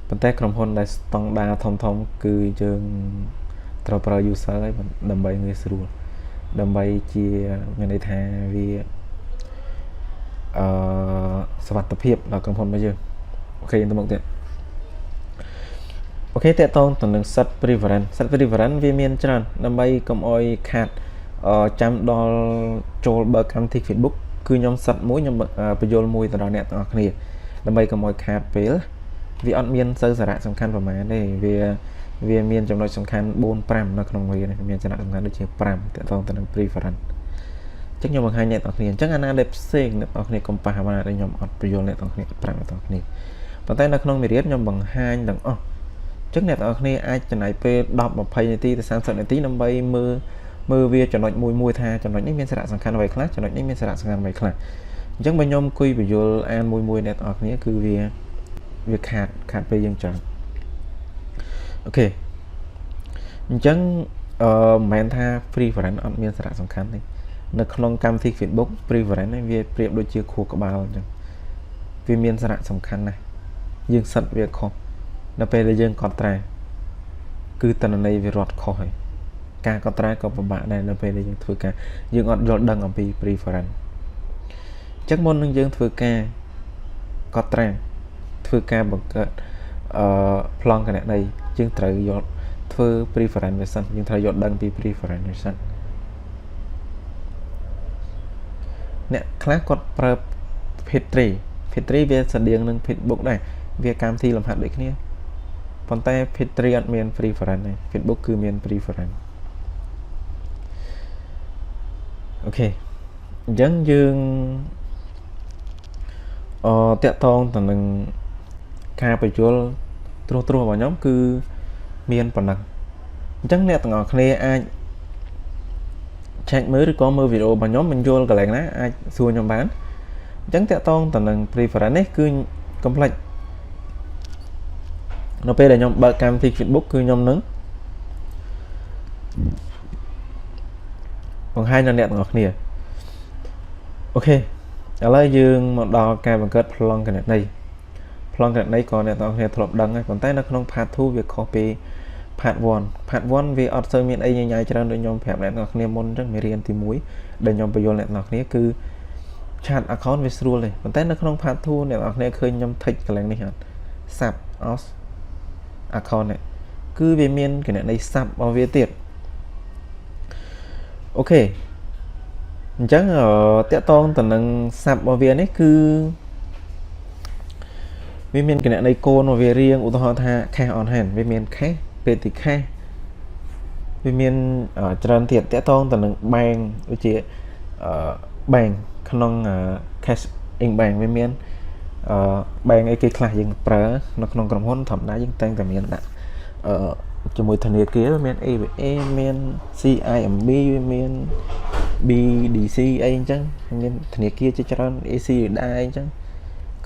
ប៉ុន្តែក្រុមហ៊ុនដែលស្តង់ដារធំគឺយើងត្រូវប្រើ user ហើយដើម្បីងាយស្រួលដើម្បីជាមានន័យថាវាសុវត្ថិភាពដល់ក្រុមហ៊ុនរបស់យើងអូខេទៅមុខទៀតអូខេតកតងទៅនឹង set preference វាមានច្រើនដើម្បីកុំអោយខាតចាំដល់ចូលបើកកម្មវិធី Facebook គឺខ្ញុំ set មួយខ្ញុំបញ្យល់មួយទៅដល់អ្នកទាំងអស់គ្នាដើម្បីកុំអោយខាតពេលវាអត់មានសូវសារៈសំខាន់ប្រហែលទេវាមានចំណុចសំខាន់ 4-5 នៅក្នុងវាមានសារៈសំខាន់ដូចជា5តកតងទៅនឹង preference អញ្ចឹងខ្ញុំបង្ហាញអ្នកទាំងអស់គ្នាអញ្ចឹងអាណាដែលផ្សេងអ្នកទាំងអស់គ្នាកុំប៉ះអាណាដែលខ្ញុំអត់បញ្យល់អ្នកទាំងអស់គ្នា5អ្នកទាំងអស់គ្នាប៉ុន្តែនៅក្នុងមេរៀនខ្ញុំបង្ហាញទាំងអស់អញ្ចឹងអ្នកទាំងអស់គ្នាអាចចំណាយពេល10-20នាទីទៅ30នាទីដើម្បីមើលវាចំណុចមួយថាចំណុចនេះមានសារៈសំខាន់អ្វីខ្លះចំណុចនេះមានសារៈសំខាន់អ្វីខ្លះអញ្ចឹងបើខ្ញុំអង្គុយបញ្យល់អានមួយអ្នកទាំងអស់គ្នាគឺវាខាតពេលយើងច្រើនអូខេអញ្ចឹងមិនមែនថា preference អត់មានសារៈសំខាន់ទេនៅក្នុងកម្មវិធី Facebook preference នេះវាប្រៀបដូចជាខួរក្បាលអញ្ចឹងវាមានសារៈសំខាន់ណាស់យើងសិតវាខុសនៅពេលដែលយើងកត់ត្រាគឺតនន័យវារត់ខុសហើយការកត់ត្រាក៏ពិបាកដែរនៅពេលដែលយើងធ្វើការយើងអត់យល់ដឹងអំពី preference អញ្ចឹងមុននឹងយើងធ្វើការកត់ត្រាធ្វើការបង្កើតប្លង់គណនេយ្យយើងត្រូវយល់ធ្វើ preference វាសិនយើងត្រូវយល់ដឹងពី preference វាសិនអ្នកខ្លះគាត់ប្រើ page 3វាស្តៀងនឹង Facebook ដែរវាកម្មវិធីលំហាត់ដូចគ្នាប៉ុន្តែ page 3អត់មាន preference ទេ Facebook គឺមាន preference អូខេអញ្ចឹងយើងតាក់ទងទៅនឹងការបញ្យល់ត្រួសរបស់ខ្ញុំគឺមានប៉ុណ្ណឹងអញ្ចឹងអ្នកទាំងអស់គ្នាអាចឆែកមើលឬក៏មើលវីដេអូរបស់ខ្ញុំបញ្យល់កន្លែងណាអាចសួរខ្ញុំបានអញ្ចឹងតាក់ទងទៅនឹង preference នេះគឺ complex នៅពេលដែលខ្ញុំបើកកម្មវិធី Facebook គឺខ្ញុំនឹងបង្ហាញដល់អ្នកទាំងអស់គ្នាអូខេឥឡូវយើងមកដល់ការបង្កើតប្លង់គណនេយ្យក៏អ្នកទាំងអស់គ្នាធ្លាប់ដឹងហើយប៉ុន្តែនៅក្នុង part 2 វាខុសពី part 1 វាអត់សូវមានអីញញ៉ៃច្រើនដូចខ្ញុំប្រាប់អ្នកទាំងអស់គ្នាមុនអញ្ចឹងមេរៀនទី1ដែលខ្ញុំបញ្យល់អ្នកទាំងអស់គ្នាគឺ chat account វាស្រួលទេប៉ុន្តែនៅក្នុង part 2 អ្នកទាំងអស់គ្នាឃើញខ្ញុំ tick កន្លែងនេះអត់ sub os account នេះគឺវាមានគណនេយ្យ sub របស់វាទៀតអូខេអញ្ចឹងតាក់ទងទៅនឹង sub របស់វានេះគឺវាមានគណនេយ្យកូនរបស់វារៀងឧទាហរណ៍ថា cache on hand វាមាន cache ពេលទី cache វាមានច្រើនទៀតតាក់ទងទៅនឹង bank ដូចជាbank ក្នុង cache in bank វាមានbank អីគេខ្លះយើងប្រើនៅក្នុងក្រុមហ៊ុនធម្មតាយើងតែងតែមានដាក់ជាមួយធនាគារមាន ABA មាន CIMB វាមាន BDC អីអញ្ចឹងមានធនាគារជាច្រើន AC ដែរអញ្ចឹង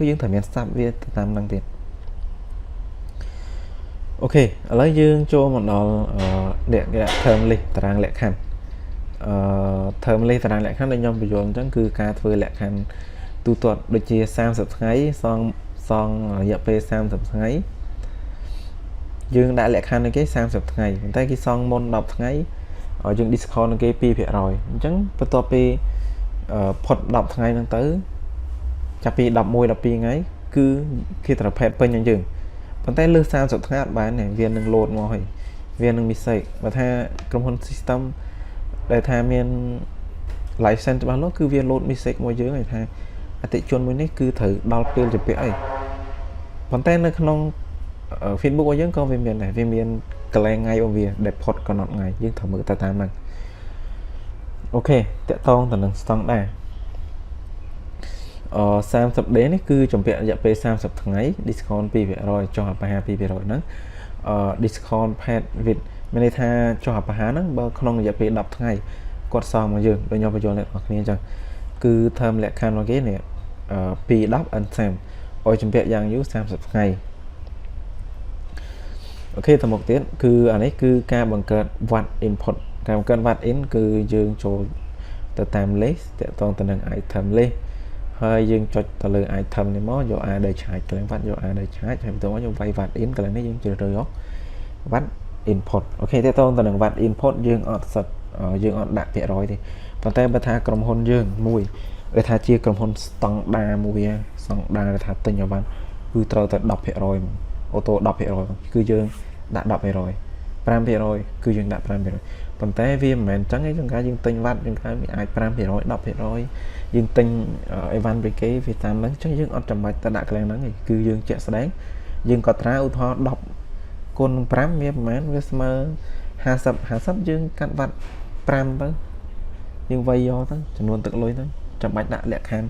គឺយើងត្រូវមាន sub វាតាមហ្នឹងទៀតអូខេឥឡូវយើងចូលមកដល់term list តារាងលក្ខខណ្ឌterm list តារាងលក្ខខណ្ឌដែលខ្ញុំបញ្យល់អញ្ចឹងគឺការធ្វើលក្ខខណ្ឌទូទាត់ដូចជា30ថ្ងៃសងរយៈពេល30ថ្ងៃយើងដាក់លក្ខខណ្ឌឲ្យគេ30ថ្ងៃប៉ុន្តែគេសងមុន10ថ្ងៃយើង discount នឹងគេ 2% អញ្ចឹងបន្ទាប់ពីផុត10ថ្ងៃហ្នឹងទៅចាប់ពី11 12ថ្ងៃគឺគេត្រូវ page ពេញឲ្យយើងប៉ុន្តែលើស30ថ្ងៃអត់បានទេវានឹង load មកហើយវានឹង mistake បើថាក្រុមហ៊ុន system ដែលថាមាន license ច្បាស់លាស់គឺវា load mistake មកយើងហើយថាអតិជនមួយនេះគឺត្រូវដល់ពេលជំពាក់អីប៉ុន្តែនៅក្នុង Facebook របស់យើងក៏វាមានដែរវាមានកន្លែងថ្ងៃរបស់វាដែលផុតកំណត់ថ្ងៃយើងត្រូវមើលទៅតាមហ្នឹងអូខេតាក់ទងទៅនឹង standard 30 day នេះគឺជំពាក់រយៈពេល30ថ្ងៃ discount 2% ចុះអាបហា 2% ហ្នឹងdiscount paid with មានន័យថាចុះអាបហាហ្នឹងបើក្នុងរយៈពេល10ថ្ងៃគាត់សងមកយើងដូចខ្ញុំបញ្យល់អ្នកនរគ្នាអញ្ចឹងគឺ term លក្ខខណ្ឌរបស់គេនេះ210 and same ឲ្យជំពាក់យ៉ាងយូរ30ថ្ងៃអូខេទៅមុខទៀតគឺអានេះគឺការបង្កើត what input ការបង្កើត what in គឺយើងចូលទៅតាម list តាក់ទងទៅនឹង item list ហើយយើងចុចទៅលើ item នេះមកយក add ដែលឆាយកន្លែងវត្តយក add ដែលឆាយហើយបន្ទាប់មកយើងវាយវត្ត in កន្លែងនេះយើងជ្រើសរើសយកវត្ត input អូខេតើតើទៅនឹងវត្ត input យើងអត់សិតយើងអត់ដាក់ភាគរយទេប៉ុន្តែបើថាក្រុមហ៊ុនយើងមួយគេថាជាក្រុមហ៊ុនស្តង់ដាមួយស្តង់ដាថាទិញឲ្យបានគឺត្រូវតែ 10% អូតូ 10% គឺយើងដាក់ 10% 5% គឺយើងដាក់ 5% ប៉ុន្តែវាមិនមែនអញ្ចឹងទេយើងការយើងទិញវត្តយើងការវាអាច 5% 10% យើងទិញអីវ៉ាន់ពីគេវាតាមហ្នឹងអញ្ចឹងយើងអត់ចាំបាច់ទៅដាក់កន្លែងហ្នឹងទេគឺយើងជាក់ស្ដែងយើងក៏ត្រាឧទាហរណ៍10គុណនឹង5វាប្រហែលវាស្មើ50យើងកាត់វត្ត5ទៅយើងវាយយកទៅចំនួនទឹកលុយទៅចាំបាច់ដាក់លក្ខខណ្ឌ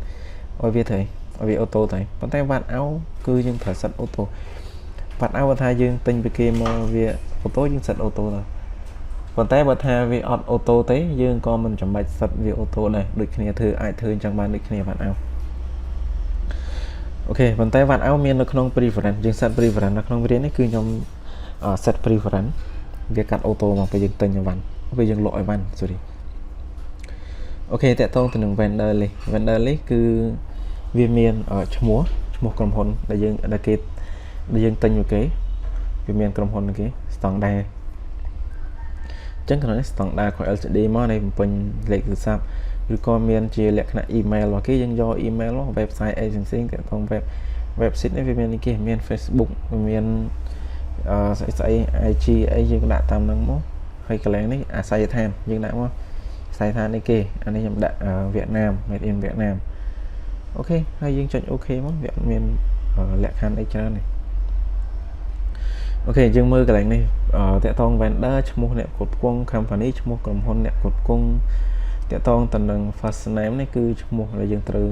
ឲ្យវាត្រូវឲ្យវាអូតូទៅប៉ុន្តែវត្តអោគឺយើងត្រូវសិតអូតូវត្តអោបើថាយើងទិញពីគេមកវាអូតូយើងសិតអូតូទៅប៉ុន្តែបើថាវាអត់អូតូទេយើងក៏មិនចាំបាច់សិតវាអូតូដែរដូចគ្នាធ្វើអាចធ្វើអញ្ចឹងបានដូចគ្នាវត្តអោអូខេប៉ុន្តែវត្តអោមាននៅក្នុង preference យើងសិត preference នៅក្នុងវានេះគឺខ្ញុំset preference វាកាត់អូតូមកពេលយើងទិញអីវ៉ាន់ពេលយើងលក់អីវ៉ាន់ sorry អូខេតកតងទៅនឹង vendor list គឺវាមានឈ្មោះក្រុមហ៊ុនដែលយើងទិញពីគេវាមានក្រុមហ៊ុនគេស្តង់ដាអញ្ចឹងក្នុងនេះស្តង់ដារបស់ LCD មកនៃបំពេញលេខទូរស័ព្ទឬក៏មានជាលក្ខណៈ email របស់គេយើងយក email របស់ website agency តកតង website នេះវាមានគេមាន Facebook វាមានស្អី IG អីយើងដាក់តាមហ្នឹងមកហើយកន្លែងនេះអាស័យដ្ឋានយើងដាក់មកស័យដ្ឋាននេះគេអានេះខ្ញុំដាក់វៀតណាម made in វៀតណាមអូខេហើយយើងចុចអូខេមកវាមានលក្ខខណ្ឌអីច្រើននេះអូខេយើងមើលកន្លែងនេះតកតង vendor ឈ្មោះអ្នកគ្រប់គ្រង company ឈ្មោះក្រុមហ៊ុនអ្នកគ្រប់គ្រងតកតងទៅនឹង first name នេះគឺឈ្មោះដែលយើងត្រូវ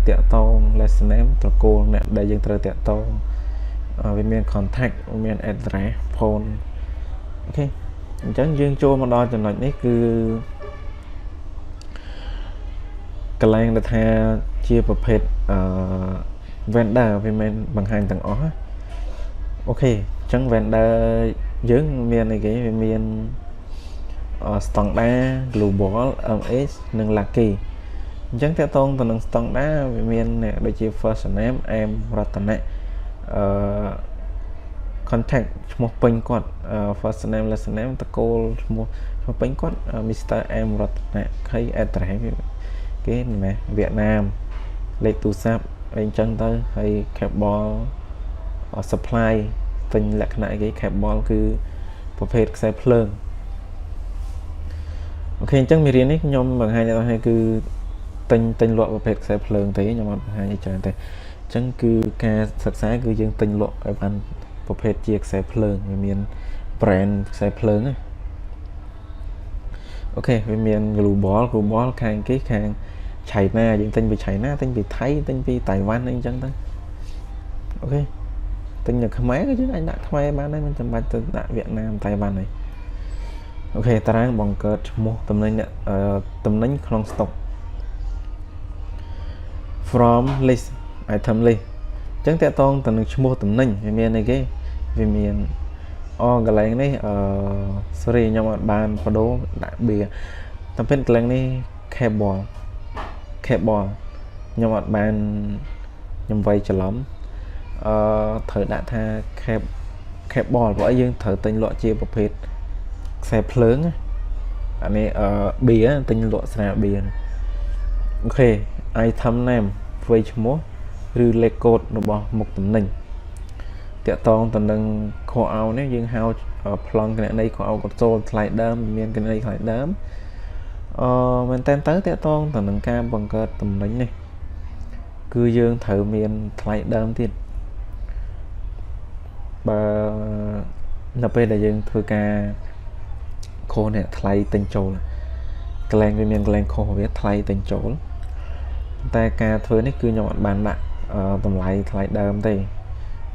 តកតង last name ត្រកូលអ្នកដែលយើងត្រូវតកតងវាមាន contact មាន address phone អូខេអញ្ចឹងយើងចូលមកដល់ចំណុចនេះគឺកន្លែងដែលថាជាប្រភេទvendor វាមិនបង្ហាញទាំងអស់អូខេអញ្ចឹង vendor យើងមានអីគេវាមានstandard global MH និង lucky អញ្ចឹងតកតងទៅនឹង standard វាមានដូចជា first name អែមរតនៈcontact ឈ្មោះពេញគាត់ first name last name តកូលឈ្មោះពេញគាត់ Mr. M រតនៈហើយ address គេណាវៀតណាមលេខទូរស័ព្ទអីចឹងទៅហើយ cable supply ទិញលក្ខណៈគេ cable គឺប្រភេទខ្សែភ្លើងអូខេអញ្ចឹងមេរៀននេះខ្ញុំបង្ហាញឲ្យគឺទិញលក់ប្រភេទខ្សែភ្លើងទេខ្ញុំអត់បង្ហាញឲ្យច្រើនទេអញ្ចឹងគឺការសិក្សាគឺយើងទិញលក់ឲ្យបានប្រភេទជាខ្សែភ្លើងវាមាន brand ខ្សែភ្លើងណាអូខេវាមាន global ខាងគេខាងឆៃណាយើងទិញពីឆៃណាទិញពីថៃទិញពីតៃវ៉ាន់អីចឹងទៅអូខេទិញនៅខ្មែរក៏យើងអាចដាក់ខ្មែរបានដែរមិនចាំបាច់ទៅដាក់វៀតណាមតៃវ៉ាន់ទេអូខេតារាងបង្កើតឈ្មោះតំណែងក្នុង stock from list item list អញ្ចឹងតកតងទៅនឹងឈ្មោះតំណែងវាមានអីគេវាមានកន្លែងនេះsorry ខ្ញុំអត់បានបដូរដាក់បៀតែពេលកន្លែងនេះ cable ខ្ញុំអត់បានខ្ញុំវាយច្រឡំត្រូវដាក់ថា cable ព្រោះអីយើងត្រូវទិញលក់ជាប្រភេទខ្សែភ្លើងអានេះបៀទិញលក់ស្រាបៀអូខេ item name វាយឈ្មោះឬលេខកូដរបស់មុខតំណែងតកតងទៅនឹងខោអោនេះយើងហៅប្លង់គណនីខោអោកូនសូលថ្លៃដើមមានគណនីថ្លៃដើមមែនតើតកតងទៅនឹងការបង្កើតតំណែងនេះគឺយើងត្រូវមានថ្លៃដើមទៀតបើនៅពេលដែលយើងធ្វើការខុសនេះថ្លៃទិញចូលកន្លែងវាមានកន្លែងខុសវាថ្លៃទិញចូលតែការធ្វើនេះគឺខ្ញុំអត់បានដាក់តម្លៃថ្លៃដើមទេ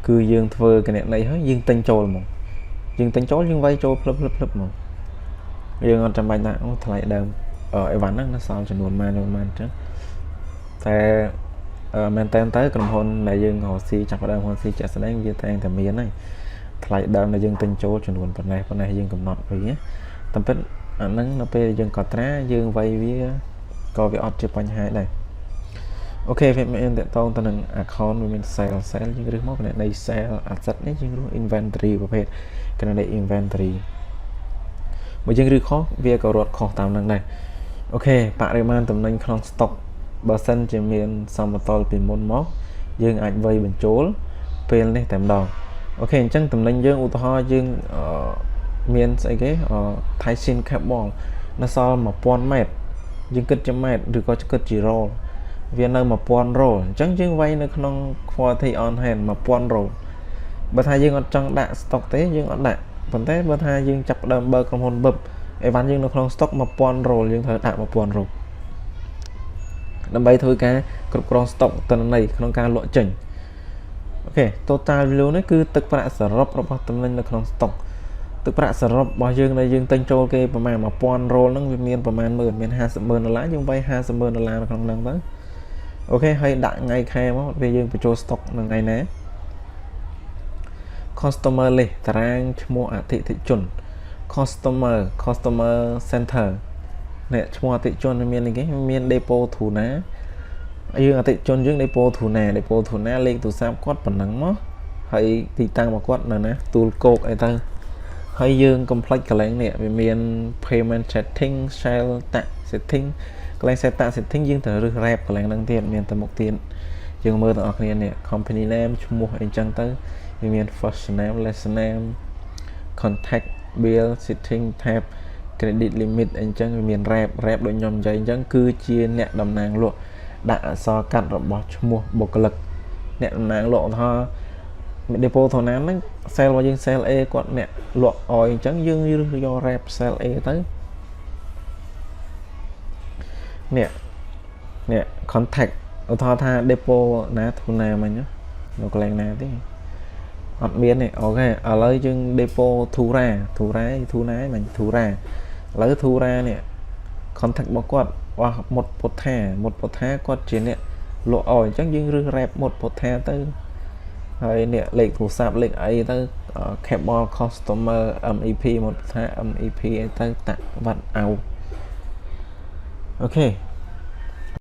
គឺយើងធ្វើគណនីហើយយើងទិញចូលហ្មងយើងទិញចូលយើងវាយចូលភ្លឹបហ្មងយើងអត់ចាំបាច់ដាក់ថ្លៃដើមអីវ៉ាន់ហ្នឹងសល់ចំនួនប៉ុន្មានអញ្ចឹងតែមែនតើក្រុមហ៊ុនដែលយើងរកស៊ីចាប់ផ្ដើមរកស៊ីជាក់ស្ដែងវាតែងតែមានហើយថ្លៃដើមដែលយើងទិញចូលចំនួនប៉ុណ្ណេះយើងកំណត់វាតែពិតអាហ្នឹងនៅពេលយើងកត់ត្រាយើងវាយវា ក៏វាអត់ជាបញ្ហាដែរអូខេវាមានតកតងទៅនឹង account វាមាន sale យើងរើសមកគណនី sale asset នេះយើងរើស inventory ប្រភេទគណនី inventory បើយើងរើសខុសវាក៏រត់ខុសតាមនឹងដែរអូខេបរិមាណតំណែងក្នុង stock បើសិនជាមានសមតុល្យពីមុនមកយើងអាចវាយបញ្ចូលពេលនេះតែម្ដងអូខេអញ្ចឹងតំណែងយើងឧទាហរណ៍យើងមានស្អីគេTyson cable នៅសល់ 1000 ម៉ែត្រយើងគិតជាម៉ែត្រឬក៏គិតជារ៉ូវានៅ 1000 រ៉ូអញ្ចឹងយើងវាយនៅក្នុង quantity on hand 1000 រ៉ូបើថាយើងអត់ចង់ដាក់ stock ទេយើងអត់ដាក់ប៉ុន្តែបើថាយើងចាប់ផ្ដើមបើកក្រុមហ៊ុនបឹបអីវ៉ាន់យើងនៅក្នុង stock 1000 រ៉ូយើងត្រូវដាក់ 1000 រ៉ូដើម្បីធ្វើការគ្រប់គ្រង stock ទិន្នន័យក្នុងការលក់ចេញអូខេ total value នេះគឺទឹកប្រាក់សរុបរបស់តំណែងនៅក្នុង stock ទឹកប្រាក់សរុបរបស់យើងដែលយើងទិញចូលគេប្រមាណ 1000 រ៉ូហ្នឹងវាមានប្រមាណមាន $50,000 យើងវាយ $50,000 នៅក្នុងហ្នឹងទៅអូខេហើយដាក់ថ្ងៃខែមកពេលយើងបញ្ចូល stock នៅថ្ងៃណា customer list តារាងឈ្មោះអតិថិជន customer center នេះឈ្មោះអតិថិជនមានអីគេមាន depot ធូណាយើងអតិថិជនយើង depot ធូណាលេខទូរស័ព្ទគាត់ប៉ុណ្ណឹងមកហើយទីតាំងរបស់គាត់នៅណាទូលគោកអីទៅហើយយើង complex កន្លែងនេះវាមាន payment setting sale tax setting កន្លែង set tax setting យើងត្រូវរើស rep កន្លែងហ្នឹងទៀតមានតែមុខទៀតយើងមើលទាំងអស់គ្នានេះ company name ឈ្មោះអីចឹងទៅវាមាន first name last name contact bill setting tab credit limit អីចឹងវាមាន rep ដូចខ្ញុំនិយាយអញ្ចឹងគឺជាអ្នកតំណាងលក់ដាក់អក្សរកាត់របស់ឈ្មោះបុគ្គលិកអ្នកតំណាងលក់ថា depot ធនាហ្នឹង sale របស់យើង sale A គាត់អ្នកលក់អយអញ្ចឹងយើងយក rep sale A ទៅនេះ contact ឧទាហរណ៍ថា depot ណាធនាមិញនៅកន្លែងណាទេអត់មានទេអូខេឥឡូវយើង depot ធូរ៉ាមិញធូរ៉ាឥឡូវធូរ៉ានេះ contact របស់គាត់មុតពុទ្ធាគាត់ជាអ្នកលក់អយអញ្ចឹងយើងរើស rep មុតពុទ្ធាទៅហើយនេះលេខទូរស័ព្ទលេខអីទៅ cable customer MEP មុតពុទ្ធា MEP អីទៅតាក់វត្តអោអូខេ